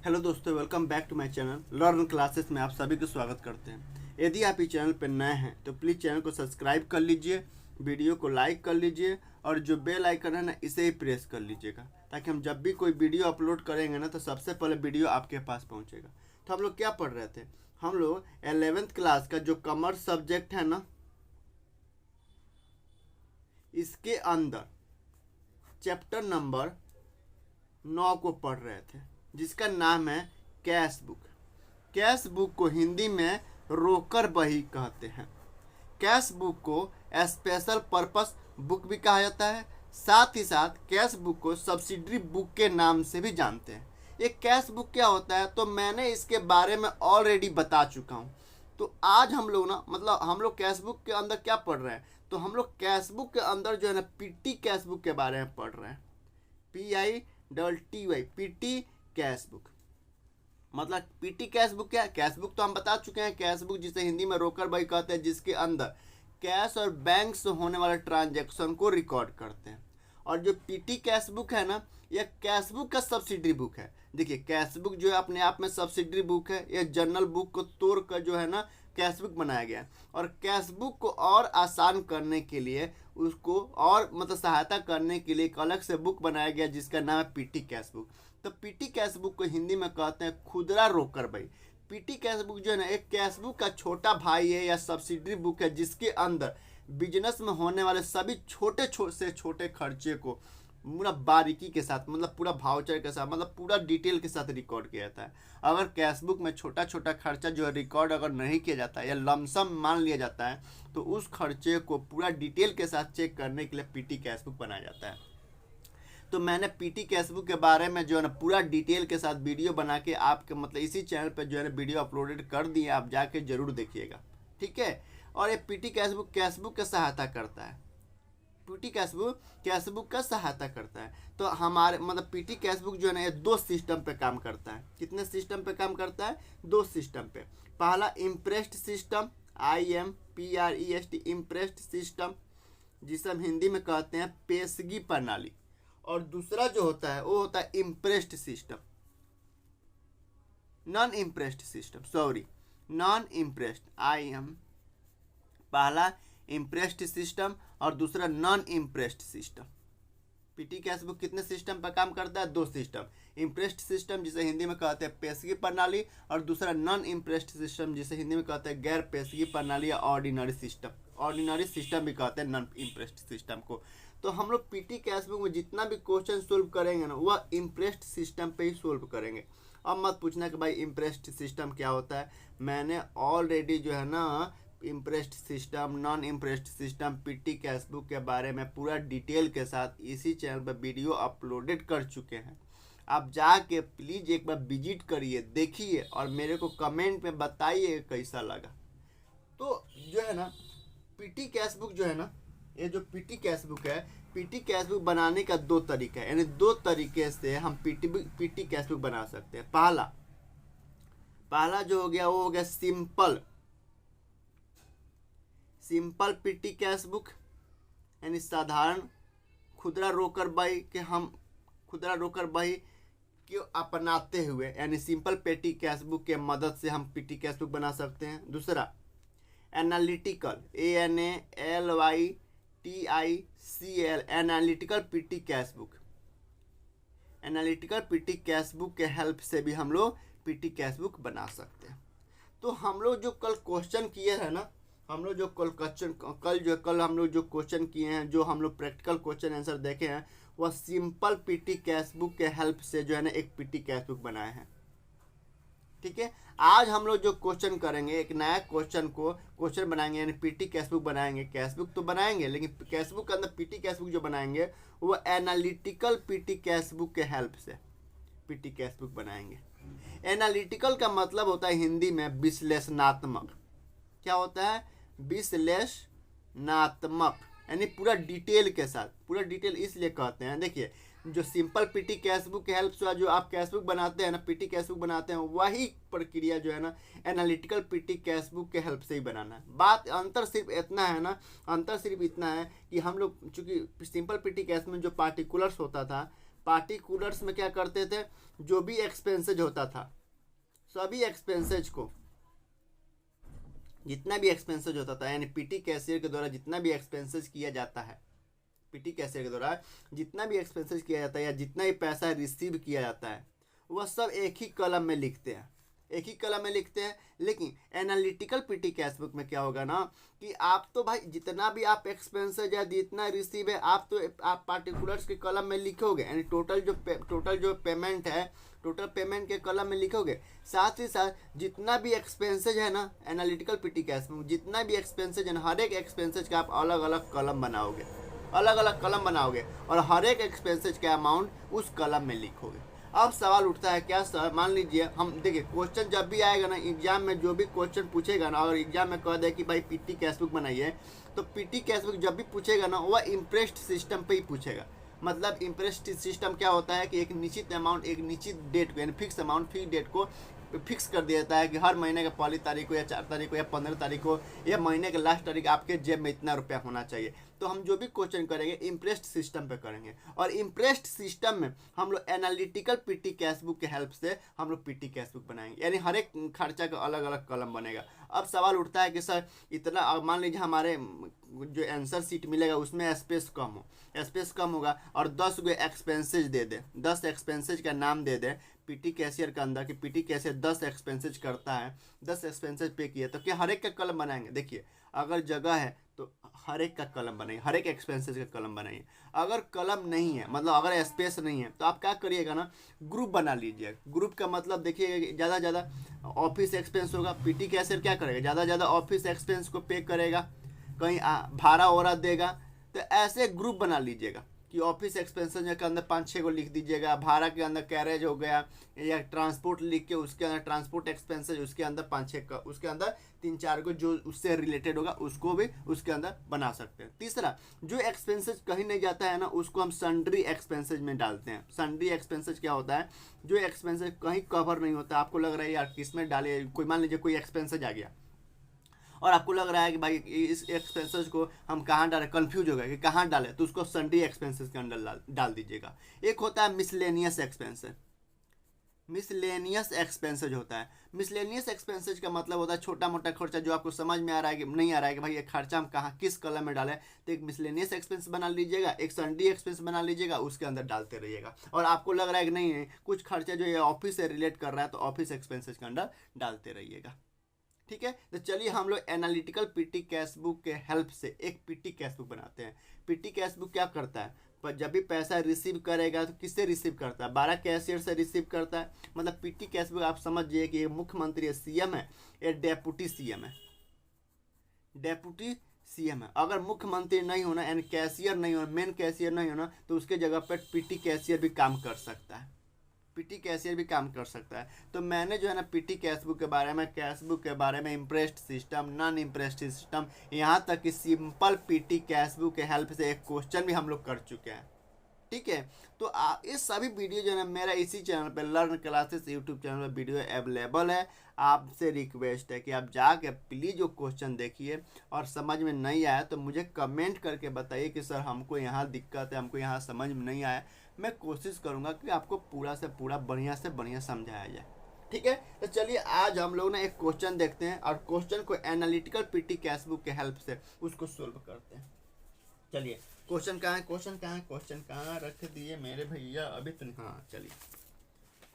Hello दोस्तों, welcome back to my channel Learn Classes में आप सभी को स्वागत करते हैं। यदि आप इस चैनल पर नए हैं तो प्लीज़ चैनल को सब्सक्राइब कर लीजिए, वीडियो को लाइक कर लीजिए और जो बेल आइकन है ना इसे ही प्रेस कर लीजिएगा, ताकि हम जब भी कोई वीडियो अपलोड करेंगे ना तो सबसे पहले वीडियो आपके पास पहुंचेगा। तो हम लोग क्या पढ़ रहे थे? हम लोग 11th क्लास का जो कॉमर्स सब्जेक्ट है ना, इसके अंदर चैप्टर नंबर 9 को पढ़ रहे थे, जिसका नाम है कैश बुक। कैश बुक को हिंदी में रोकर बही कहते हैं। कैश बुक को स्पेशल पर्पस बुक भी कहा जाता है। साथ ही साथ कैश बुक को सब्सिडरी बुक के नाम से भी जानते हैं। ये कैश बुक क्या होता है तो मैंने इसके बारे में ऑलरेडी बता चुका हूँ। तो आज हम लोग ना हम लोग कैश बुक के अंदर क्या पढ़ रहे हैं, तो हम लोग कैश बुक के अंदर जो है ना पीटी कैश बुक के बारे में पढ़ रहे हैं। PITY पीटी कैश बुक मतलब पीटी कैश बुक क्या है? कैश बुक तो हम बता चुके हैं। कैश बुक जिसे हिंदी में रोकर बही कहते हैं, जिसके अंदर कैश और बैंक से होने वाले ट्रांजैक्शन को रिकॉर्ड करते हैं। और जो पीटी कैश बुक है ना, यह कैश बुक का सब्सिडरी बुक है। देखिए, कैश बुक जो है अपने आप में सब्सिडरी बुक है। यह जनरल बुक को तोड़कर जो है ना कैश बुक बनाया गया है। और कैश बुक को और आसान करने के लिए, उसको और सहायता करने के लिए एक अलग से बुक बनाया गया जिसका नाम है पीटी कैश बुक। तो पीटी कैश बुक को हिंदी में कहते हैं खुदरा रोकर बही। पीटी कैश बुक जो है ना एक कैश बुक का छोटा भाई है या सब्सिडरी बुक है, जिसके अंदर बिजनेस में होने वाले सभी छोटे से छोटे खर्चे को पूरा बारीकी के साथ, पूरा भाउचर के साथ, पूरा डिटेल के साथ रिकॉर्ड किया जाता है। अगर कैश बुक में छोटा छोटा खर्चा जो है रिकॉर्ड अगर नहीं किया जाता है या लमसम मान लिया जाता है, तो उस खर्चे को पूरा डिटेल के साथ चेक करने के लिए पीटी कैश बुक बनाया जाता है। तो मैंने पीटी कैश बुक के बारे में जो है ना पूरा डिटेल के साथ वीडियो बना के आपके इसी चैनल पर जो है ना वीडियो अपलोडेड कर दिए, आप जाके जरूर देखिएगा, ठीक है। और ये पीटी कैश बुक का सहायता करता है। पीटी कैश बुक का सहायता करता है। तो हमारे पीटी कैश बुक जो है ना ये 2 सिस्टम पे काम करता है। कितने सिस्टम पे काम करता है? 2 सिस्टम पे। पहला impressed system, IMPREST impressed system, जिसे हम हिंदी में कहते हैं पेशगी प्रणाली। और दूसरा जो होता है वो होता है impressed system, non impressed system, non impressed. पहला इम्प्रेस्ड सिस्टम और दूसरा non impressed system. PT cash book कितने सिस्टम पर काम करता है? 2 सिस्टम। इम्प्रेस्ड सिस्टम जिसे हिंदी में कहते हैं पेशगी प्रणाली, और दूसरा नॉन इम्प्रेस्ड सिस्टम जिसे हिंदी में कहते हैं गैर पेशगी प्रणाली या ऑर्डिनरी सिस्टम। ऑर्डिनरी सिस्टम भी कहते हैं नॉन इम्प्रेस्ड सिस्टम को। तो हम लोग पीटी कैश बुक में जितना भी क्वेश्चन सोल्व करेंगे ना वह इम्प्रेस्ड सिस्टम पे ही सोल्व करेंगे। अब मत पूछना कि भाई इम्प्रेस्ड सिस्टम क्या होता है। मैंने ऑलरेडी जो है ना impressed system, non impressed system, PT cash book के बारे में पूरा डिटेल के साथ इसी चैनल पर वीडियो अपलोडेड कर चुके हैं। आप जाके प्लीज़ एक बार विजिट करिए, देखिए और मेरे को कमेंट में बताइए कैसा लगा। तो जो है ना पीटी कैश बुक जो है ना, ये जो पीटी कैश बुक है, पीटी कैश बुक बनाने का 2 तरीका है, यानी 2 तरीके से हम पीटी कैश बुक बना सकते हैं। पहला जो हो गया वो हो गया सिंपल पीटी कैश बुक, यानी साधारण खुदरा रोकर बही के हम खुदरा रोकर बही को अपनाते हुए, यानी सिंपल पीटी कैश बुक के मदद से हम पीटी कैश बुक बना सकते हैं। दूसरा analytical, ANALYTICL analytical PT cash book. Analytical PT cash book के हेल्प से भी हम लोग पीटी कैश बुक बना सकते हैं। तो हम लोग जो कल क्वेश्चन किए हैं ना, हम लोग जो कल हम लोग जो क्वेश्चन किए हैं, जो हम लोग प्रैक्टिकल क्वेश्चन आंसर देखे हैं, वह सिंपल पीटी कैश बुक के हेल्प से जो है ना एक पीटी कैश बुक बनाए हैं, ठीक है। आज हम लोग जो क्वेश्चन करेंगे, एक नया क्वेश्चन बनाएंगे, यानी पीटी कैश बुक बनाएंगे। कैश बुक तो बनाएंगे, लेकिन कैश बुक के अंदर पीटी कैश बुक जो बनाएंगे वो एनालिटिकल पीटी कैश बुक के हेल्प से पीटी कैश बुक बनाएंगे। एनालिटिकल का मतलब होता है हिंदी में विश्लेषणात्मक। क्या होता है? विश्लेषणात्मक, यानी पूरा डिटेल के साथ। पूरा डिटेल इसलिए कहते हैं, देखिए जो सिंपल पीटी कैश बुक के हेल्प से जो आप कैश बुक बनाते हैं ना, पीटी कैश बुक बनाते हैं, वही प्रक्रिया जो है ना एनालिटिकल पीटी कैश बुक के हेल्प से ही बनाना है। अंतर सिर्फ इतना है कि हम लोग चूंकि सिंपल पीटी कैश में जो पार्टिकुलर्स होता था, पार्टिकुलर्स में क्या करते थे, जो भी एक्सपेंसेज होता था, सभी एक्सपेंसेज को, जितना भी एक्सपेंसेज होता था, यानी पीटी कैशियर के द्वारा जितना भी एक्सपेंसेज किया जाता है, पीटी कैशियर के द्वारा जितना भी एक्सपेंसेज किया जाता है या जितना भी पैसा रिसीव किया जाता है, वह सब एक ही कलम में लिखते हैं, एक ही कलम में लिखते हैं। लेकिन एनालिटिकल पीटी कैशबुक में क्या होगा ना कि आप तो भाई जितना भी आप एक्सपेंसेज या जितना रिसीव है, आप पार्टिकुलर्स के कलम में लिखोगे, यानी टोटल जो पेमेंट है, टोटल पेमेंट के कलम में लिखोगे। साथ ही साथ जितना भी एक्सपेंसेज है ना, एनालिटिकल पीटी कैशबुक जितना भी एक्सपेंसेज है ना, हर एक एक्सपेंसेज का आप अलग अलग कलम बनाओगे, अलग अलग कलम बनाओगे और हर एक एक्सपेंसेज का अमाउंट उस कलम में लिखोगे। अब सवाल उठता है क्या सर, मान लीजिए हम देखिए क्वेश्चन जब भी आएगा ना एग्जाम में, जो भी क्वेश्चन पूछेगा ना, और एग्जाम में कह दे कि भाई पीटी कैशबुक बनाइए, तो पीटी कैशबुक जब भी पूछेगा ना वह इम्प्रेस्ड सिस्टम पे ही पूछेगा। मतलब इम्प्रेस्ड सिस्टम क्या होता है कि एक निश्चित अमाउंट, एक निश्चित डेट को, यानी फिक्स अमाउंट, फिक्स डेट को फिक्स कर दिया जाता है कि हर महीने के पहली तारीख को या 4 तारीख को या 15 तारीख को या महीने के लास्ट तारीख आपके जेब में इतना रुपया होना चाहिए। तो हम जो भी क्वेश्चन करेंगे इम्प्रेस्ड सिस्टम पे करेंगे, और इम्प्रेस्ड सिस्टम में हम लोग एनालिटिकल पीटी कैशबुक के हेल्प से हम लोग पीटी कैशबुक बनाएंगे, यानी हर एक खर्चा का अलग अलग कलम बनेगा। अब सवाल उठता है कि सर इतना, मान लीजिए हमारे जो आंसर शीट मिलेगा उसमें स्पेस कम हो, स्पेस कम होगा और 10 गो एक्सपेंसेज दे दे, 10 एक्सपेंसेज का नाम दे दे पीटी कैशियर के अंदर कि पीटी कैशियर 10 एक्सपेंसेज करता है, 10 एक्सपेंसेज पे किया, तो क्या हर एक का कलम बनाएंगे? देखिए अगर जगह है तो हर एक का कलम बनाइए, हर एक एक्सपेंसेज का कलम बनाइए। अगर कलम नहीं है, मतलब अगर स्पेस नहीं है, तो आप क्या करिएगा ना, ग्रुप बना लीजिए। ग्रुप का मतलब देखिए ज़्यादा ज़्यादा ऑफिस एक्सपेंस होगा, पीटी कैशियर क्या करेगा, ज़्यादा ज़्यादा ऑफिस एक्सपेंस को पे करेगा, कहीं भाड़ा वड़ा देगा। तो ऐसे ग्रुप बना लीजिएगा कि ऑफिस एक्सपेंसेस के अंदर 5-6 को लिख दीजिएगा, भाड़ा के अंदर कैरेज हो गया या ट्रांसपोर्ट लिख के उसके अंदर ट्रांसपोर्ट एक्सपेंसेस उसके अंदर 5-6 का, उसके अंदर 3-4 को जो उससे रिलेटेड होगा उसको भी उसके अंदर बना सकते हैं। तीसरा, जो एक्सपेंसेस कहीं नहीं जाता है ना उसको हम सन्ड्री एक्सपेंसेज में डालते हैं। सन्ड्री एक्सपेंसेज क्या होता है, जो एक्सपेंसेज कहीं कवर नहीं होता, आपको लग रहा है यार किस में डाले, कोई मान लीजिए कोई एक्सपेंसेज आ गया और आपको लग रहा है कि भाई इस एक्सपेंसेस को हम कहाँ डालें, कंफ्यूज हो गया कि कहाँ डालें, तो उसको सन्ड्री एक्सपेंसेस के अंदर डाल दीजिएगा। एक होता है मिसलेनियस एक्सपेंसेस, मिसलेनियस एक्सपेंसेज होता है। मिसलेनियस एक्सपेंसेज का मतलब होता है छोटा मोटा खर्चा जो आपको समझ में आ रहा है कि नहीं आ रहा है कि भाई ये खर्चा हम कहाँ किस कलम में डालें, तो एक मिसलेनियस एक्सपेंस बना लीजिएगा, एक सन्ड्री एक्सपेंस बना लीजिएगा, उसके अंदर डालते रहिएगा। और आपको लग रहा है कि नहीं कुछ खर्चा जो ये ऑफिस से रिलेट कर रहा है तो ऑफिस एक्सपेंसेज के अंदर डालते रहिएगा। ठीक है, तो चलिए हम लोग एनालिटिकल पीटी कैशबुक के हेल्प से एक पीटी कैशबुक बनाते हैं। पीटी कैशबुक क्या करता है, पर जब भी पैसा रिसीव करेगा तो किससे रिसीव करता है, 12 कैशियर से रिसीव करता है। मतलब पीटी कैशबुक आप समझिए कि मुख्यमंत्री है, सीएम है, या डेप्यूटी सीएम है, डेप्यूटी सीएम है। अगर मुख्यमंत्री नहीं होना यानी कैशियर नहीं होना, मेन कैशियर नहीं होना, तो उसके जगह पर पीटी कैशियर भी काम कर सकता है, पीटी कैशियर भी काम कर सकता है। तो मैंने जो है ना पीटी कैशबुक के बारे में impressed system, non impressed system, यहाँ तक कि सिंपल पीटी कैशबुक के हेल्प से एक क्वेश्चन भी हम लोग कर चुके हैं। ठीक है, तो ये सभी वीडियो जो है ना मेरा इसी चैनल पे लर्न क्लासेस यूट्यूब चैनल पे वीडियो अवेलेबल है। आपसे रिक्वेस्ट है कि आप जाके प्लीज़ वो क्वेश्चन देखिए, और समझ में नहीं आया तो मुझे कमेंट करके बताइए कि सर हमको यहाँ दिक्कत है, हमको यहाँ समझ में नहीं आया। मैं कोशिश करूँगा कि आपको पूरा से पूरा बढ़िया से बढ़िया समझाया जाए। ठीक है, तो चलिए आज हम लोग ना एक क्वेश्चन देखते हैं और क्वेश्चन को एनालिटिकल पीटी कैशबुक के हेल्प से उसको सोल्व करते हैं। चलिए क्वेश्चन कहाँ रख दिए मेरे भैया, अभी तो हाँ चलिए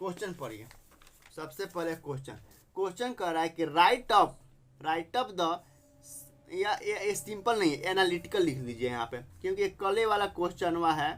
क्वेश्चन पढ़िए। सबसे पहले क्वेश्चन कह रहा है कि राइट अप द, या ये सिंपल नहीं है, एनालिटिकल लिख दीजिए यहाँ पे, क्योंकि कले वाला क्वेश्चनवा है,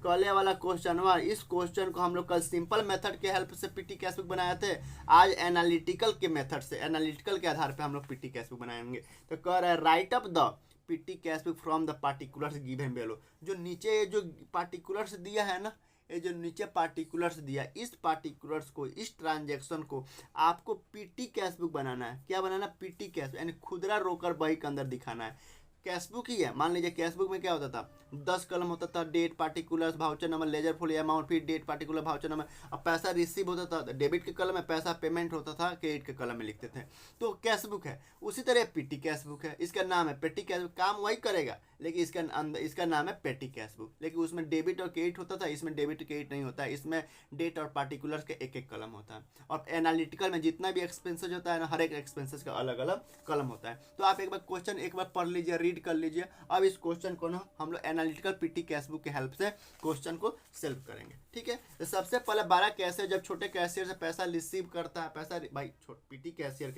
कले वाला क्वेश्चनवा। इस क्वेश्चन को हम लोग कल सिंपल मेथड के हेल्प से पीटी कैशबुक बनाए थे, आज एनालिटिकल के मेथड से, एनालिटिकल के आधार पे हम लोग पीटी कैशबुक बनाएंगे। तो कह रहा है right up the PT cashbook from the particulars given below. जो नीचे जो पार्टिकुलर्स दिया है ना, ये जो नीचे पार्टिकुलर्स दिया, इस पार्टिकुलर्स को, इस ट्रांजैक्शन को आपको पीटी कैशबुक बनाना है। क्या बनाना? पीटी कैशबुक, यानी खुदरा रोकड़ बही के अंदर दिखाना है। कैशबुक ही है, मान लीजिए कैशबुक में क्या होता था, 10 कलम होता था, date, particulars, voucher number, ledger full amount, फिर डेट, पार्टिकुलर, भाउचर नंबर। अब पैसा रिसीव होता था डेबिट के कलम में, पैसा पेमेंट होता था क्रेडिट के कलम में लिखते थे। तो कैशबुक है, उसी तरह पीटी कैशबुक है, इसका नाम है पीटी कैशबुक। काम वही करेगा लेकिन इसका अंदर इसका नाम है पेटी कैश बुक। लेकिन उसमें डेबिट और क्रेडिट होता था, इसमें डेबिट और क्रेडिट नहीं होता है, इसमें डेट और पार्टिकुलर्स के एक एक कलम होता है। और एनालिटिकल में जितना भी एक्सपेंसेस होता है ना, हर एक एक्सपेंसेस का अलग अलग कलम होता है। तो आप एक बार क्वेश्चन एक बार पढ़ लीजिए, रीड कर लीजिए। अब इस क्वेश्चन को ना हम लोग एनालिटिकल पीटी कैश बुक की हेल्प से क्वेश्चन को सॉल्व करेंगे, ठीक है। तो सबसे पहले 12 कैशियर जब छोटे कैशियर से पैसा रिसीव करता है, पैसा भाई पीटी कैशियर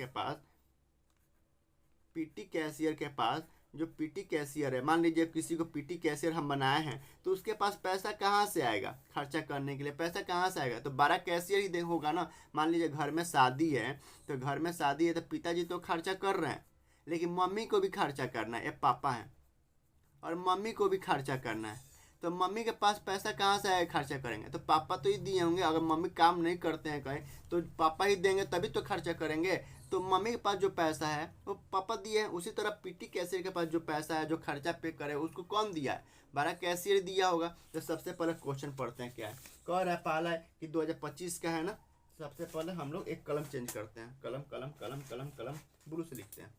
के पास जो पीटी कैशियर है, मान लीजिए किसी को पीटी कैशियर हम बनाए हैं, तो उसके पास पैसा कहाँ से आएगा खर्चा करने के लिए, पैसा कहाँ से आएगा? तो 12 कैशियर ही होगा ना। मान लीजिए घर में शादी है, तो घर में शादी है तो पिताजी तो खर्चा कर रहे हैं, लेकिन मम्मी को भी खर्चा करना है, ये पापा हैं और मम्मी को भी खर्चा करना है। तो मम्मी के पास पैसा कहाँ से आएगा खर्चा करेंगे? तो पापा तो ही दिए होंगे। अगर मम्मी काम नहीं करते हैं कहीं तो पापा ही देंगे, तभी तो खर्चा करेंगे। तो मम्मी के पास जो पैसा है वो पापा दिए हैं। उसी तरह पीटी कैशियर के पास जो पैसा है, जो खर्चा पे करे, उसको कौन दिया है? 12 कैशियर दिया होगा। तो सबसे पहले क्वेश्चन पढ़ते हैं क्या है। कह रहा है पहला है कि 2025 का है ना। सबसे पहले हम लोग एक कलम चेंज करते हैं, कलम कलम कलम कलम कलम ब्लू से लिखते हैं।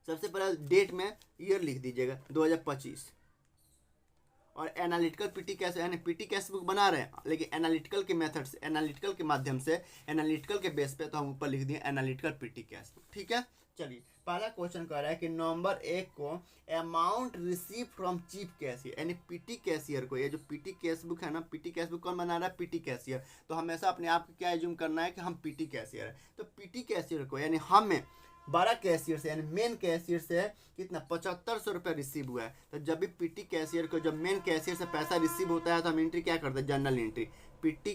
सबसे पहले डेट में ईयर लिख दीजिएगा 2025। और एनालिटिकल पीटी कैश यानी पीटी कैश बुक बना रहे हैं, लेकिन एनालिटिकल के मेथड से, एनालिटिकल के माध्यम से, एनालिटिकल के बेस पे, तो हम ऊपर लिख दिए एनालिटिकल पीटी कैश बुक, ठीक है। चलिए पहला क्वेश्चन कह रहा है कि नंबर 1 को amount receive from chief cashier, यानी पीटी कैशियर को, ये जो पीटी कैश बुक है ना, पीटी कैश बुक कौन बना रहा है? PT cashier. तो हमेशा अपने आप को क्या एज्यूम करना है कि हम पीटी कैशियर है। तो पीटी कैशियर को यानी हमें 12 कैशियर से यानी मेन कैशियर से कितना 7500 रुपये रिसीव हुआ है। तो जब भी पीटी कैशियर को, जब मेन कैशियर से पैसा रिसीव होता है, तो हम एंट्री क्या करते हैं? Journal entry, petty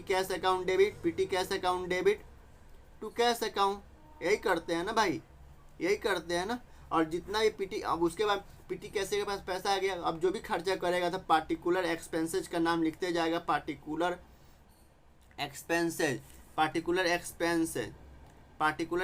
cash account debit, petty cash account debit to cash account, यही करते हैं ना भाई, यही करते हैं ना। और जितना भी पीटी, अब उसके बाद पीटी कैशियर के पास पैसा आ गया, अब जो भी खर्चा करेगा तो पार्टिकुलर एक्सपेंसेज का नाम लिखते जाएगा, पार्टिकुलर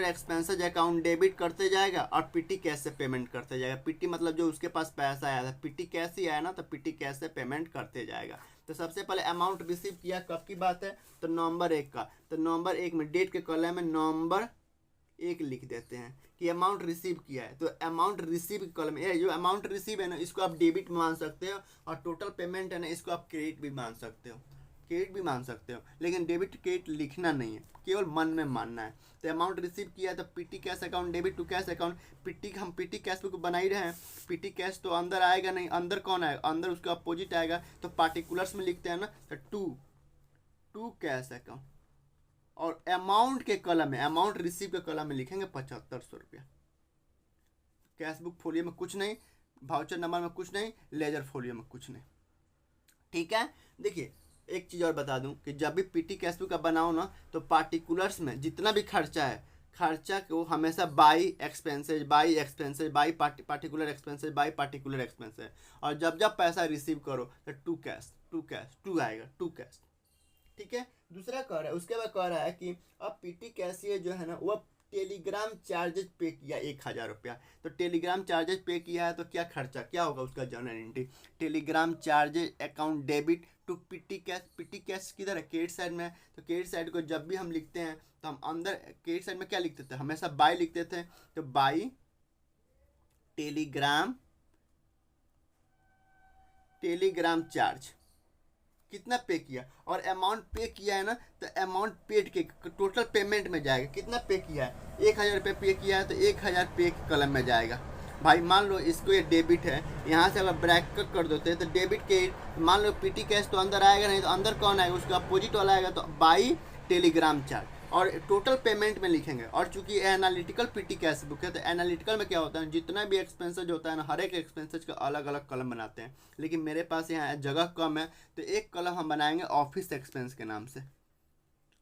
एक्सपेंसेज अकाउंट डेबिट करते जाएगा और पीटी कैश से पेमेंट करते जाएगा। पीटी मतलब जो उसके पास पैसा आया था, पीटी कैश ही आया ना, तो पीटी कैश से पेमेंट करते जाएगा। तो सबसे पहले अमाउंट रिसीव किया, कब की बात है? तो नवंबर 1 का। तो नवंबर 1 में डेट के कॉलम में नवंबर 1 लिख देते हैं कि अमाउंट रिसीव किया है। तो अमाउंट रिसीव के कॉलम में, जो अमाउंट रिसीव है ना, इसको आप डेबिट मान सकते हो, और टोटल पेमेंट है ना, इसको आप क्रेडिट भी मान सकते हो, लेकिन डेबिट क्रेडिट लिखना नहीं है, केवल मन में मानना है। तो अमाउंट रिसीव किया है तो petty cash account debit to cash account. हम पीटी कैश बुक बना ही रहे हैं, पीटी कैश तो अंदर आएगा नहीं, अंदर कौन आएगा? अंदर उसका अपोजिट आएगा। तो पार्टिकुलर्स में लिखते हैं ना, तो टू कैश अकाउंट, और अमाउंट के कॉलम में, अमाउंट रिसीव के कॉलम में लिखेंगे 7500 रुपया। कैश बुक फोलियो में कुछ नहीं, वाउचर नंबर में कुछ नहीं, लेजर फोलियो में कुछ नहीं, ठीक है। देखिए एक चीज़ और बता दूं कि जब भी पीटी कैश बुक का बनाओ ना, तो पार्टिकुलर्स में जितना भी खर्चा है, खर्चा को हमेशा बाई पार्टिकुलर एक्सपेंसेज। और जब जब पैसा रिसीव करो तो टू आएगा, टू कैश, ठीक है। दूसरा कह रहा है, उसके बाद कह रहा है कि अब पीटी कैशियर जो है ना, वो टेलीग्राम चार्जेस पे किया 1000 रुपया। तो टेलीग्राम चार्जेस पे किया है तो क्या खर्चा क्या होगा उसका? Journal entry, telegram charges account debit to petty cash किधर है? क्रेडिट साइड में है। तो क्रेडिट साइड को जब भी हम लिखते हैं तो हम अंदर क्रेडिट साइड में क्या लिखते थे? हमेशा बाय लिखते थे। तो बाय टेलीग्राम चार्ज कितना पे किया, और अमाउंट पे किया है ना, तो अमाउंट पेड के टोटल पेमेंट में जाएगा। कितना पे किया है? 1000 रुपये पे किया है तो 1000 पे के कॉलम में जाएगा। भाई मान लो इसको ये डेबिट है, यहाँ से अगर ब्रैकेट कर देते हैं तो डेबिट के, मान लो पीटी कैश तो अंदर आएगा नहीं, तो अंदर कौन आएगा? उसका अपोजिट वाला आएगा। तो बाई टेलीग्राम चार्ज, और टोटल पेमेंट में लिखेंगे। और चूंकि एनालिटिकल पीटी कैश बुक है, तो एनालिटिकल में क्या होता है, जितना भी एक्सपेंसेज होता है ना, हर एक एक्सपेंसेज का अलग अलग कलम बनाते हैं। लेकिन मेरे पास यहाँ जगह कम है, तो एक कलम हम बनाएंगे ऑफिस एक्सपेंस के नाम से।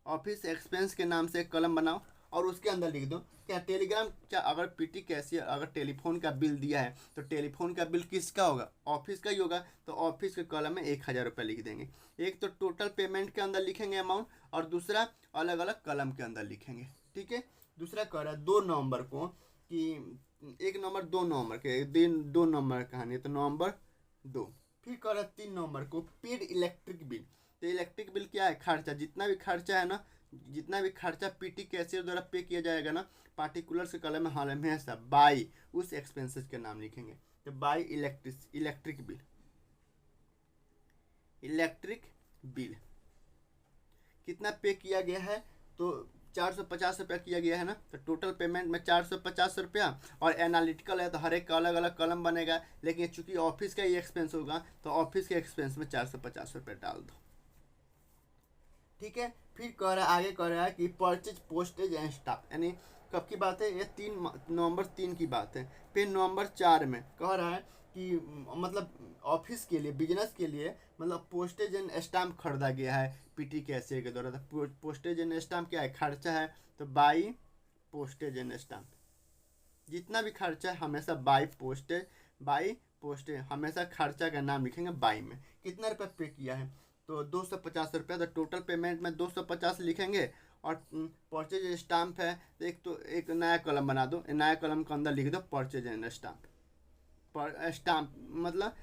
ऑफिस एक्सपेंस के नाम से एक कलम बनाओ और उसके अंदर लिख दो क्या टेलीग्राम, क्या अगर पीटी कैशियर अगर टेलीफोन का बिल दिया है तो टेलीफोन का बिल किसका होगा? ऑफिस का ही होगा। तो ऑफिस के कॉलम में 1000 रुपये लिख देंगे। एक तो टोटल पेमेंट के अंदर लिखेंगे अमाउंट, और दूसरा अलग अलग कॉलम के अंदर लिखेंगे, ठीक है। दूसरा कह रहा है 2 नवंबर को, कि 1 नवंबर 2 नवंबर के दिन, 2 नवंबर कहानी, तो नवंबर 2। फिर कह रहा है 3 नवंबर को पेड इलेक्ट्रिक बिल। तो इलेक्ट्रिक बिल क्या है? खर्चा, जितना भी खर्चा है ना, जितना भी खर्चा पीटी कैशियर द्वारा पे किया जाएगा ना, पार्टिकुलर्स के कॉलम में हमेशा बाई उस एक्सपेंसेस के नाम लिखेंगे। तो बाई इलेक्ट्रिक बिल कितना पे किया गया है, तो 450 रुपया किया गया है ना, तो टोटल पेमेंट में 450 रुपया। और एनालिटिकल है तो हर एक का अलग अलग कॉलम बनेगा, लेकिन चूंकि ऑफिस का ही एक्सपेंस होगा तो ऑफिस के एक्सपेंस में 450 रुपया डाल दो। ठीक है। फिर कह रहा है, आगे कह रहा है कि परचेज पोस्टेज एंड स्टाफ, यानी कब की बात है, ये 3 नवंबर की बात है। फिर नवंबर 4 में कह रहा है कि मतलब ऑफिस के लिए, बिजनेस के लिए मतलब पोस्टेज एंड स्टाम्प खरीदा गया है पीटी कैशियर के द्वारा। तो पोस्टेज एंड स्टाम्प क्या है, खर्चा है, तो बाई पोस्टेज एंड स्टाम्प। जितना भी खर्चा है हमेशा बाई पोस्टेज हमेशा खर्चा का नाम लिखेंगे बाई में। कितना रुपया पे किया है, तो 250 रुपया, तो टोटल पेमेंट में 250 लिखेंगे। और परचेज स्टाम्प है तो एक नया कॉलम बना दो, नया कॉलम के अंदर लिख दो परचेज एंड स्टाम्प। स्टाम्प मतलब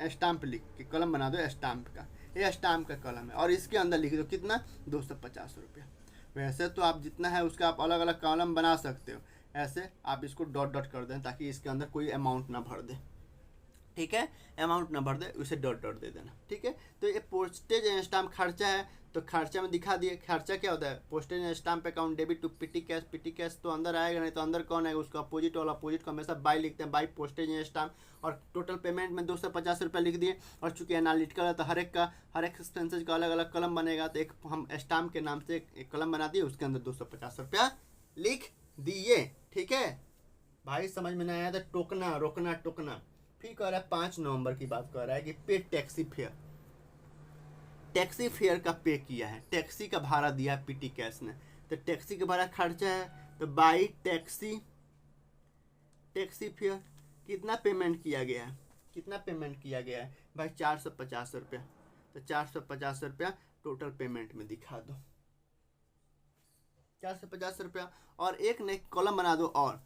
स्टाम्प लिख के कॉलम बना दो स्टाम्प का, ये स्टाम्प का कॉलम है। और इसके अंदर लिख दो कितना, 250 रुपया। वैसे तो आप जितना है उसका आप अलग अलग कॉलम बना सकते हो, ऐसे आप इसको डॉट डॉट कर दें ताकि इसके अंदर कोई अमाउंट ना भर दे। ठीक है, अमाउंट ना भर दे उसे डॉट डॉट दे देना। ठीक है, तो ये पोस्टेज एंड स्टाम्प खर्चा है, तो खर्चा में दिखा दिए। खर्चा क्या होता है, postage and stamp account debit to petty cash तो अंदर आएगा, नहीं तो अंदर कौन आएगा, उसका अपोजिट वाला। अपोजिट को हमेशा बाई लिखते हैं, बाई पोस्टेज एंड स्टाम्प। और टोटल पेमेंट में 250 रुपया लिख दिए। और चूंकि एनालिटिकल है तो हर एक एक्सपेंसेज का अलग अलग कलम बनेगा, तो एक हम स्टाम्प के नाम से एक कलम बना दिए, उसके अंदर 250 रुपया लिख दिए। ठीक है भाई, समझ में नहीं आया तो टोकना। फिर कह रहा है 5 नवंबर की बात कर रहा है कि पे टैक्सी फेयर का पे किया है, टैक्सी का भाड़ा दिया है पीटी कैश ने। तो टैक्सी का भाड़ा खर्चा है, तो बाई टैक्सी फेयर। कितना पेमेंट किया गया है भाई, 450 रुपया। तो 450 रुपया टोटल पेमेंट में दिखा दो, 450 रुपया। और एक नई कॉलम बना दो, और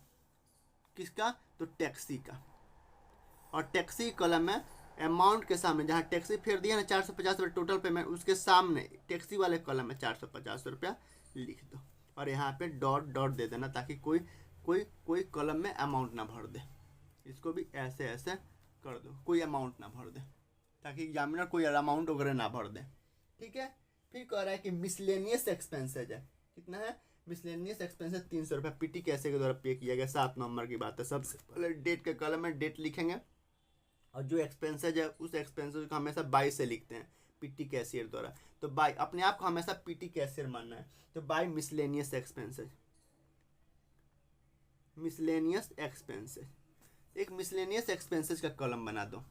किसका, तो टैक्सी का। और टैक्सी कॉलम में अमाउंट के सामने जहाँ टैक्सी फेयर दिया ना 450 रुपये टोटल पेमेंट, उसके सामने टैक्सी वाले कॉलम में 450 रुपया लिख दो। और यहाँ पे डॉट डॉट दे देना ताकि कोई कॉलम में अमाउंट ना भर दे। इसको भी ऐसे कर दो, कोई अमाउंट ना भर दे ताकि एग्जामिनर कोई अमाउंट वगैरह ना भर दे। ठीक है। फिर कह रहा है कि मिसलेनियस एक्सपेंसेज है, कितना है, मिसलेनियस एक्सपेंसेज 300 रुपया पीटी कैशियर के द्वारा पे किया गया। 7 नवंबर की बात है। सबसे पहले डेट के कॉलम में डेट लिखेंगे, और जो एक्सपेंसेज है उस एक्सपेंसेज को हमेशा बाई से लिखते हैं पीटी कैशियर द्वारा। तो बाई, अपने आप को हमेशा पीटी कैशियर मानना है, तो बाई मिसलेनियस एक्सपेंसेज। एक मिसलेनियस एक्सपेंसेज का कॉलम बना दो,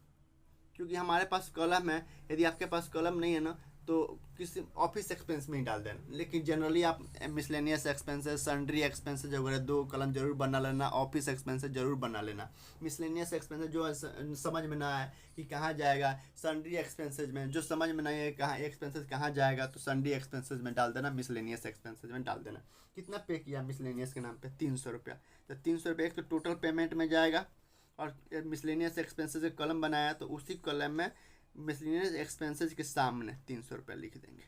क्योंकि हमारे पास कॉलम है। यदि आपके पास कॉलम नहीं है ना, तो किसी ऑफिस एक्सपेंस में ही डाल देना। लेकिन जनरली आप मिसलेनियस एक्सपेंसेस, सन्ड्री एक्सपेंसेस वगैरह 2 कॉलम जरूर बना लेना, ऑफिस एक्सपेंसेस जरूर बना लेना। मिसलेनियस एक्सपेंसेस जो समझ में ना आए कि कहाँ जाएगा, सन्ड्री एक्सपेंसेज में जो समझ में नहीं है कहाँ एक्सपेंसेस कहाँ जाएगा, तो सन्ड्री एक्सपेंसेज में डाल देना, मिसलेनियस एक्सपेंसेज में डाल देना। कितना पे किया मिसलेनियस के नाम पे, 300 रुपया। तो 300 रुपया एक तो टोटल पेमेंट में जाएगा, और मिसलेनियस एक्सपेंसेज का कॉलम बनाया तो उसी कॉलम में मिसलेनियस एक्सपेंसेज के सामने 300 रुपया लिख देंगे।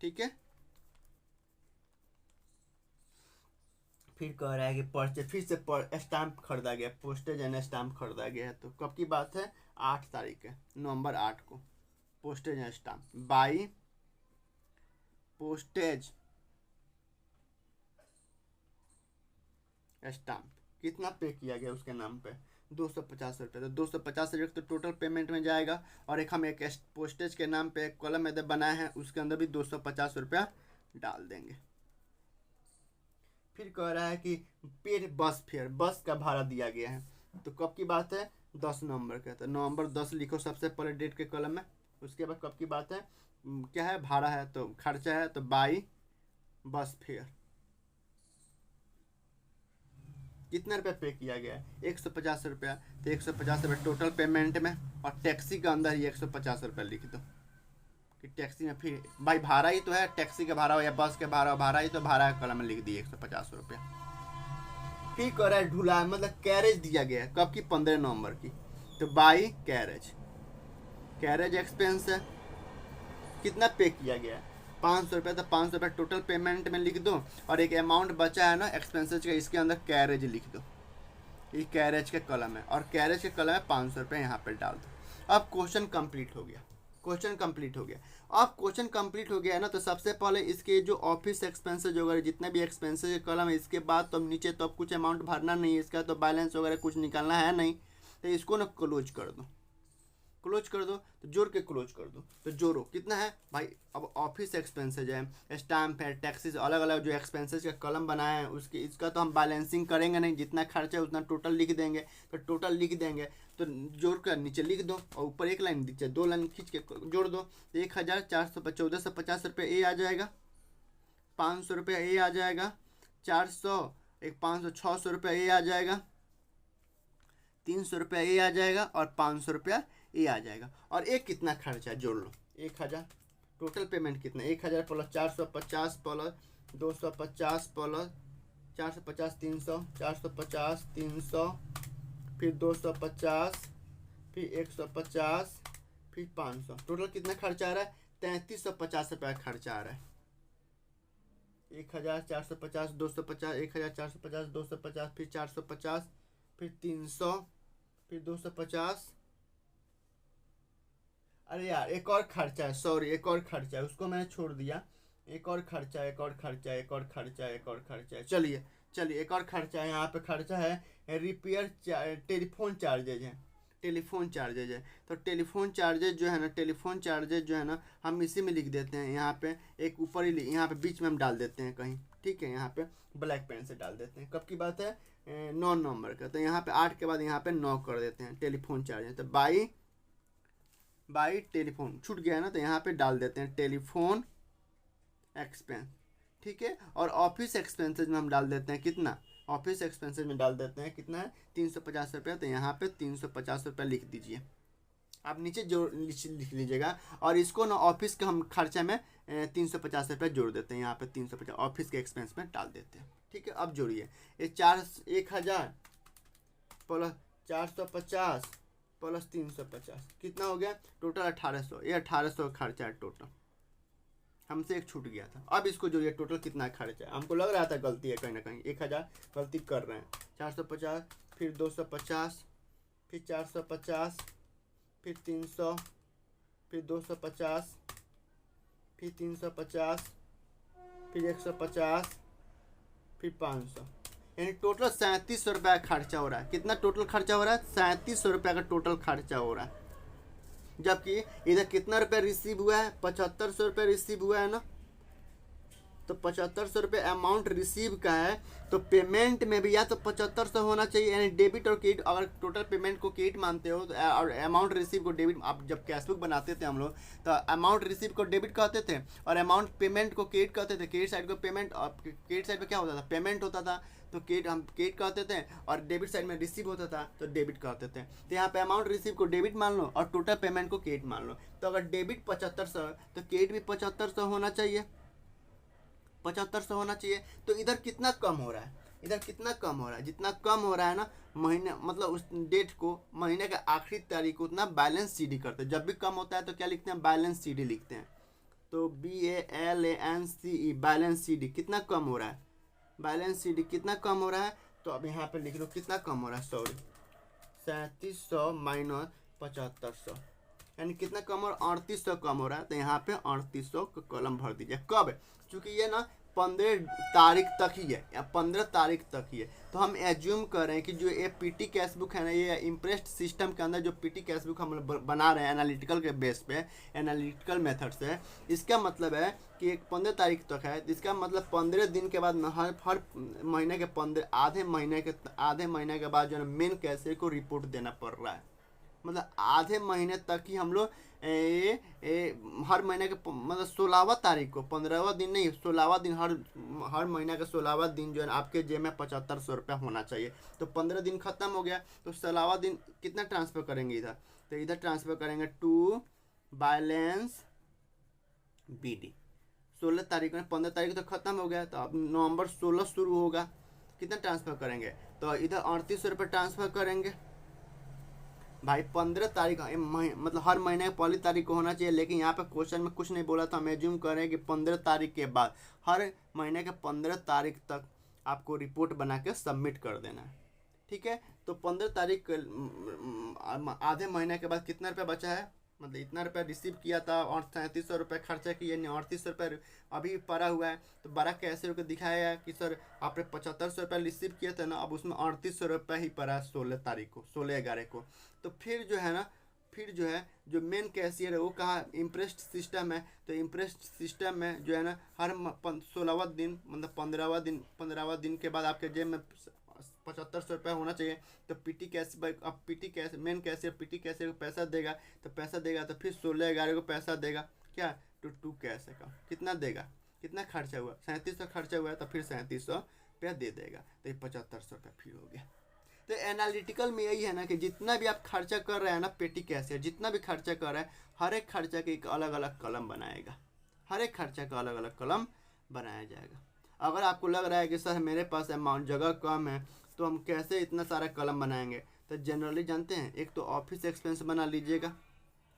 ठीक है। फिर कह रहा है कि फिर से स्टाम्प खरीदा गया, पोस्टेज एंड स्टाम्प खरीदा गया है। तो कब की बात है, 8 तारीख है, नवंबर 8 को। Postage and stamp by postage stamp, कितना पे किया गया उसके नाम पे, 250 रुपये। तो 250 रुपये तो टोटल पेमेंट में जाएगा। और एक हम एक पोस्टेज के नाम पे एक कॉलम में बनाए हैं, उसके अंदर भी 250 रुपया डाल देंगे। फिर कह रहा है कि पेड बस फेयर, बस का भाड़ा दिया गया है। तो कब की बात है, 10 नवंबर का। तो नवंबर 10 लिखो सबसे पहले डेट के कॉलम में। उसके बाद कब की बात है, क्या है, भाड़ा है, तो खर्चा है, तो बाई बस फेयर। कितना रुपया पे किया गया है, 150 रुपया। तो 150 रुपये टोटल पेमेंट में, और टैक्सी का अंदर ही 150 रुपया लिख दो कि टैक्सी में। फिर भाई भाड़ा ही तो है, टैक्सी का भाड़ा हो या बस के भाड़ा ही तो, भाड़ा का कॉलम में लिख दिए 150 रुपया। फिर कह रहा है ढुला, मतलब कैरेज दिया गया है, कब की, 15 नवंबर की। तो बाई कैरेज एक्सपेंस है, कितना पे किया गया है, 500 रुपये, तो 500 रुपये टोटल पेमेंट में लिख दो, और एक अमाउंट बचा है ना एक्सपेंसेस का, इसके अंदर कैरेज लिख दो, ये कैरेज के कलम है, और कैरेज के कलम में 500 रुपये यहाँ पर डाल दो। अब क्वेश्चन कंप्लीट हो गया, क्वेश्चन कंप्लीट हो गया। अब क्वेश्चन कंप्लीट हो गया है ना, तो सबसे पहले इसके जो ऑफिस एक्सपेंसेस वगैरह जितने भी एक्सपेंसेस के कलम है, इसके बाद तो नीचे तो अब कुछ अमाउंट भरना नहीं है, इसका तो बैलेंस वगैरह कुछ निकालना है नहीं, तो इसको ना क्लोज कर दो, क्लोज कर दो, तो जोड़ के क्लोज कर दो। तो जोड़ो कितना है भाई, अब ऑफिस एक्सपेंसेज है, स्टैम्प है, टैक्सेस, अलग अलग जो एक्सपेंसेज का कलम बनाए हैं उसके, इसका तो हम बैलेंसिंग करेंगे नहीं, जितना खर्चा है उतना टोटल लिख देंगे, तो टोटल लिख देंगे, तो जोड़ कर नीचे लिख दो, और ऊपर एक लाइन नीचे 2 लाइन खींच के जोड़ दो। 1450 रुपये ए आ जाएगा, 500 रुपये ए आ जाएगा, 400 एक 500 600 रुपये ए आ जाएगा, 300 रुपया ए आ जाएगा, और 500 रुपया ए आ जाएगा। और एक कितना खर्चा है जोड़ लो, 1000। टोटल पेमेंट कितना, 1000 प्लस 450 प्लस 250 प्लस 450 300, 450 300, फिर 250, फिर 150, फिर 500, टोटल कितना खर्चा आ रहा है, 3350 रुपया खर्चा आ रहा है। 1450 250, 1450 250, फिर 450, फिर 300, फिर 250। अरे यार एक और खर्चा है, सॉरी एक और खर्चा है, उसको मैंने छोड़ दिया, एक और खर्चा है, एक और खर्चा है, एक और खर्चा है, एक और खर्चा है। चलिए चलिए एक और खर्चा है, यहाँ पे खर्चा है रिपेयर टेलीफोन चार्जेज है, टेलीफोन चार्जेज है। तो टेलीफोन चार्जेज जो है ना, टेलीफोन चार्जेज जो है ना, हम इसी में लिख देते हैं, यहाँ पे एक ऊपर ही, यहाँ पे बीच में हम डाल देते हैं कहीं, ठीक है, यहाँ पे ब्लैक पेन से डाल देते हैं। कब की बात है, 9 नवंबर का, तो यहाँ पे 8 के बाद यहाँ पे 9 कर देते हैं, टेलीफोन चार्जेज। तो बाई टेलीफोन छूट गया है ना, तो यहाँ पे डाल देते हैं टेलीफोन एक्सपेंस, ठीक है। और ऑफिस एक्सपेंसेज में हम डाल देते हैं कितना, ऑफिस एक्सपेंसेज में डाल देते हैं कितना है, 350 रुपये, तो यहाँ पे 350 रुपये लिख दीजिए, आप नीचे जोड़ लिख लीजिएगा। और इसको ना ऑफिस का हम खर्चा में 350 रुपये जोड़ देते हैं, यहाँ पे 350 ऑफिस के एक्सपेंस में डाल देते हैं, ठीक है। अब जोड़िए, ये 1000 प्लस 450 प्लस 350 कितना हो गया, टोटल 1800, ये 1800 खर्चा है टोटल, हमसे एक छूट गया था। अब इसको जोड़िए, टोटल कितना खर्चा है, हमको लग रहा था गलती है कहीं ना कहीं, 1000 गलती कर रहे हैं, 450, फिर 250, फिर 450, फिर 300, फिर 250, फिर 350, फिर 150, फिर 500, यानी टोटल 3700 रुपये का खर्चा हो रहा है। कितना टोटल खर्चा हो रहा है, 3700 रुपये का टोटल खर्चा हो रहा है। जबकि इधर कितना रुपये रिसीव हुआ है, 7500 रुपये रिसीव हुआ है ना, तो 7500 रुपये अमाउंट रिसीव का है, तो पेमेंट में भी या तो 7500 होना चाहिए, यानी डेबिट और क्रेडिट। अगर टोटल पेमेंट को क्रेडिट मानते हो तो, और अमाउंट रिसीव को डेबिट, आप जब कैशबुक बनाते थे हम लोग, तो अमाउंट रिसीव को डेबिट कहते थे, और अमाउंट पेमेंट को क्रेडिट कहते थे। क्रेडिट साइड को पेमेंट, और क्रेडिट साइड पर क्या होता था, पेमेंट होता था, तो क्रेडिट हम क्रेडिट कहते थे, और डेबिट साइड में रिसीव होता था तो डेबिट कहते थे। तो यहाँ पे अमाउंट रिसीव को डेबिट मान लो, और टोटल पेमेंट को क्रेडिट मान लो। तो अगर डेबिट 7500 तो क्रेडिट भी 7500 होना चाहिए, 7500 होना चाहिए। तो इधर कितना कम हो रहा है, इधर कितना कम हो रहा है, जितना कम हो रहा है ना महीने, मतलब उस डेट को महीने का आखिरी तारीख को उतना बैलेंस सीडी करते हैं। जब भी कम होता है तो क्या लिखते हैं, बैलेंस सीडी लिखते हैं। तो BALANCE बैलेंस सीडी कितना कम हो रहा है, बैलेंस सीडी कितना कम हो रहा है, तो अब यहाँ पे लिख लो कितना कम हो रहा है, सॉरी 3700 माइनस 7500, यानी कितना कम हो रहा है, 3800 कम हो रहा है। तो यहाँ पे 3800 का कॉलम भर दीजिए। कब, चूँकि ये ना 15 तारीख तक ही है, या 15 तारीख तक ही है, तो हम एज्यूम कर रहे हैं कि जो ये PT कैशबुक है ना, ये इम्प्रेस्ड सिस्टम के अंदर जो PT कैशबुक हम बना रहे हैं एनालिटिकल के बेस पे, एनालिटिकल मेथड से, इसका मतलब है कि एक 15 तारीख तक है, इसका मतलब 15 दिन के बाद हर महीने के 15 आधे महीने के बाद जो है मेन कैशे को रिपोर्ट देना पड़ रहा है। मतलब आधे महीने तक ही हम लोग हर महीने के मतलब 16वां तारीख को, 15वां दिन नहीं, 16वां दिन, हर महीने का 16वां दिन जो है आपके जेब में 7500 रुपया होना चाहिए। तो 15 दिन खत्म हो गया, तो 16वां दिन कितना ट्रांसफ़र करेंगे इधर, तो इधर ट्रांसफ़र करेंगे टू बैलेंस BD। 16 तारीख में, 15 तारीख तो खत्म हो गया, तो अब नवंबर 16 शुरू होगा, कितना ट्रांसफ़र करेंगे, तो इधर 3800 रुपये ट्रांसफ़र करेंगे, भाई 15 तारीख मतलब हर महीने की पहली तारीख को होना चाहिए, लेकिन यहाँ पे क्वेश्चन में कुछ नहीं बोला था। हम एज्यूम करें कि 15 तारीख के बाद हर महीने के 15 तारीख तक आपको रिपोर्ट बना के सबमिट कर देना है। ठीक है, तो 15 तारीख आधे महीने के बाद कितना रुपया बचा है, मतलब इतना रुपया रिसीव किया था और 3700 रुपये खर्चा किए, नहीं 3800 रुपये अभी पड़ा हुआ है। तो 12 कैसे रुपये दिखाया कि सर आपने 7500 रुपये रिसीव किया था ना, अब उसमें 3800 रुपये ही पड़ा 16 तारीख को, 16/11 को। तो फिर जो है ना, फिर जो है जो मेन कैशियर है वो कहाँ, इम्प्रेस्ड सिस्टम है। तो इम्प्रेस्ड सिस्टम में जो है ना हर 16वां दिन मतलब 15वां दिन के बाद आपके जेब में 7500 रुपये होना चाहिए। तो पीटी कैश अब PT cash main cashier PT cashier को पैसा देगा, तो पैसा देगा तो फिर 16/11 को पैसा देगा क्या, टू कैश अकाउंट। कितना देगा, कितना खर्चा हुआ, 3700 खर्चा हुआ है, तो फिर 3700 रुपया दे देगा। तो ये 7500 रुपया फिर हो गया। तो एनालिटिकल में यही है ना कि जितना भी आप खर्चा कर रहे हैं ना, पेटी कैशियर जितना भी खर्चा कर रहा है, हर एक खर्चा के एक अलग अलग कलम बनाएगा, हर एक खर्चा का अलग अलग कलम बनाया जाएगा। अगर आपको लग रहा है कि सर मेरे पास अमाउंट जगह कम है तो हम कैसे इतना सारा कलम बनाएंगे, तो जनरली जानते हैं, एक तो ऑफिस एक्सपेंस बना लीजिएगा,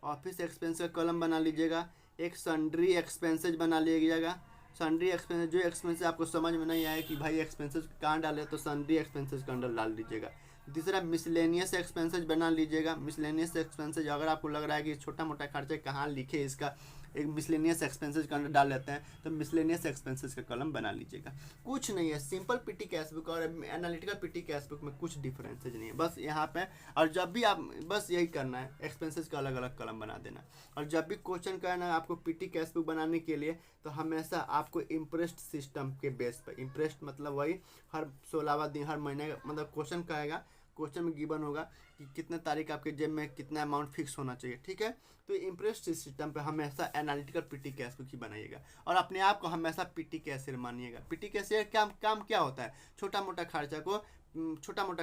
ऑफिस एक्सपेंस का कलम बना लीजिएगा। एक सन्ड्री एक्सपेंसेज बना लीजिएगा। सन्ड्री एक्सपेंसेज, जो एक्सपेंसेज आपको समझ में नहीं आए कि भाई एक्सपेंसेज कहाँ डाले, तो सन्ड्री एक्सपेंसेज का अंडर डाल दीजिएगा। तीसरा मिसलेनियस एक्सपेंसेज बना लीजिएगा। मिसलेनियस एक्सपेंसेज अगर आपको लग रहा है कि छोटा मोटा खर्चा कहाँ लिखे, इसका एक मिसलेनियस एक्सपेंसेज का अंडर डाल लेते हैं, तो मिसलेनियस एक्सपेंसेज का कलम बना लीजिएगा। कुछ नहीं है, सिंपल पीटी कैश बुक और एनालिटिकल पीटी कैश बुक में कुछ डिफरेंसेज नहीं है, बस यहाँ पे। और जब भी आप बस यही करना है, एक्सपेंसेज का अलग अलग कलम बना देना। और जब भी क्वेश्चन करना है आपको पीटी कैश बुक बनाने के लिए, तो हमेशा आपको इम्प्रेस्ड सिस्टम के बेस पर, इम्प्रेस्ड मतलब वही हर 16वां दिन हर महीने का मतलब क्वेश्चन का आएगा, क्वेश्चन में गिवन होगा कि कितने तारीख आपके जेब में कितना अमाउंट फिक्स होना चाहिए। ठीक है, तो इम्प्रेस्ड सिस्टम पे हमेशा एनालिटिकल पीटी कैश बुक ही बनाइएगा और अपने आप को हमेशा पीटी कैशियर मानिएगा। पीटी कैशियर काम क्या होता है, छोटा मोटा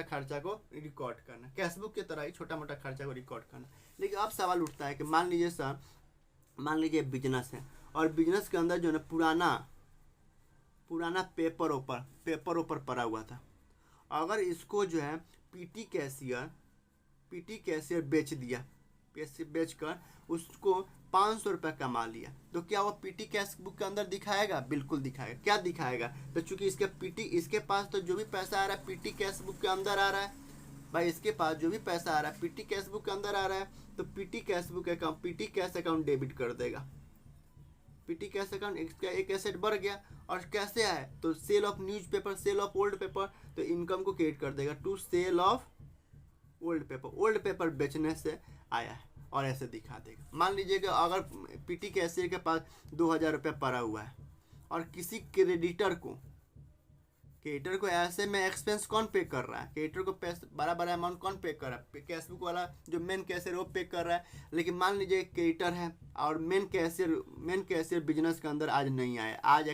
खर्चा को रिकॉर्ड करना, कैश बुक की तरह ही छोटा मोटा खर्चा को रिकॉर्ड करना। लेकिन अब सवाल उठता है कि मान लीजिए बिजनेस है और बिजनेस के अंदर जो है पुराना पेपर ऊपर पड़ा हुआ था। अगर इसको जो है पीटी कैशियर बेचकर उसको 500 रुपये कमा लिया, तो क्या वो पीटी कैश बुक के अंदर दिखाएगा? बिल्कुल दिखाएगा। क्या दिखाएगा? तो चूंकि इसके पास तो जो भी पैसा आ रहा है पीटी कैश बुक के अंदर आ रहा है भाई, इसके पास जो भी पैसा आ रहा है पीटी कैश बुक के अंदर आ रहा है, तो पीटी कैश अकाउंट डेबिट कर देगा। पीटी कैश अकाउंट एक एसेट बढ़ गया। और कैसे आए, तो sale of newspaper, sale of old paper, तो इनकम को क्रिएट कर देगा to sale of old paper बेचने से आया है, और ऐसे दिखा देगा। मान लीजिए कि अगर पीटी कैशियर के पास 2000 रुपये पड़ा हुआ है और किसी क्रेडिटर को ऐसे में एक्सपेंस कौन पे कर रहा है, क्रेडिटर को पैसा बड़ा अमाउंट कौन पे कर रहा है, कैश बुक वाला जो मेन कैशियर वो पे कर रहा है। लेकिन मान लीजिए क्रेडिटर है और मेन कैशियर बिजनेस के अंदर आज नहीं आया, आज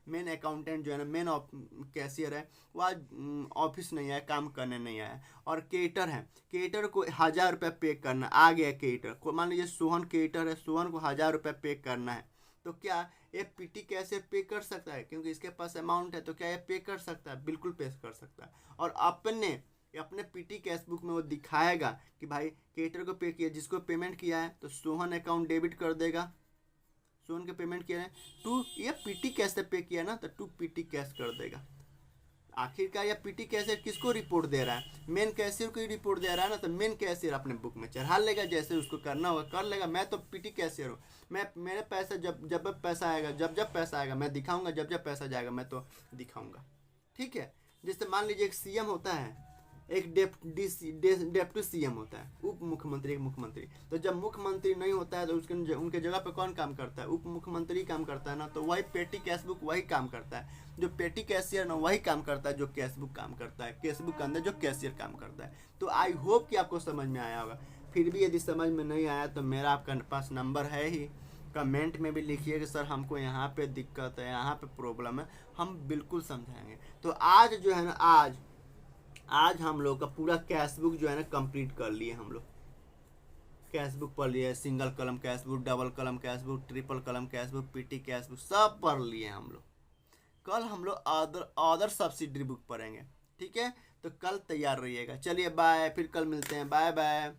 मेन अकाउंटेंट जो है ना, मेन कैशियर है, वो आज ऑफिस नहीं आया, काम करने नहीं आया। और क्रेडिटर को 1000 रुपये पे करना आ गया। क्रेडिटर को मान लीजिए सोहन क्रेडिटर है, सोहन को 1000 रुपये पे करना है, तो क्या ये पीटी कैशियर पे कर सकता है? क्योंकि इसके पास अमाउंट है, तो क्या ये पे कर सकता है? बिल्कुल पे कर सकता है। और अपने पीटी कैश बुक में वो दिखाएगा कि भाई क्रेडिटर को पे किया, जिसको पेमेंट किया है तो सोहन अकाउंट डेबिट कर देगा, सोहन के पेमेंट किया है टू ये पीटी कैश से पे किया ना, तो टू पीटी कैश कर देगा। आखिरकार यह पीटी कैशियर किसको रिपोर्ट दे रहा है? मेन कैशियर को ही रिपोर्ट दे रहा है ना, तो मेन कैशियर अपने बुक में चढ़ा लेगा, जैसे उसको करना होगा कर लेगा। मैं तो पीटी कैशियर हूँ, मेरे पैसा जब पैसा आएगा, जब पैसा आएगा मैं दिखाऊंगा, जब पैसा जाएगा मैं तो दिखाऊंगा। ठीक है, जैसे मान लीजिए एक सीएम होता है, एक डेप्टी सीएम होता है, उप मुख्यमंत्री, एक मुख्यमंत्री। तो जब मुख्यमंत्री नहीं होता है तो उनके जगह पे कौन काम करता है? उप मुख्यमंत्री काम करता है ना। तो वही पेटी कैश बुक वही काम करता है, जो पेटी कैशियर ना वही काम करता है जो कैश बुक काम करता है, कैश बुक के अंदर जो कैशियर काम करता है। तो आई होप कि आपको समझ में आया होगा। फिर भी यदि समझ में नहीं आया तो मेरा आपके पास नंबर है ही, कमेंट में भी लिखिए कि सर हमको यहाँ पे दिक्कत है, यहाँ पे प्रॉब्लम है, हम बिल्कुल समझाएंगे। तो आज जो है ना, आज हम लोग का पूरा कैश बुक जो है ना कंप्लीट कर लिए। हम लोग कैश बुक पढ़ लिए, सिंगल कलम कैश बुक, डबल कलम कैश बुक, ट्रिपल कलम cash book, PT cash book सब पढ़ लिए हम लोग। कल हम लोग अदर सब्सिडरी बुक पढ़ेंगे। ठीक है, तो कल तैयार रहिएगा। चलिए बाय, फिर कल मिलते हैं, बाय बाय।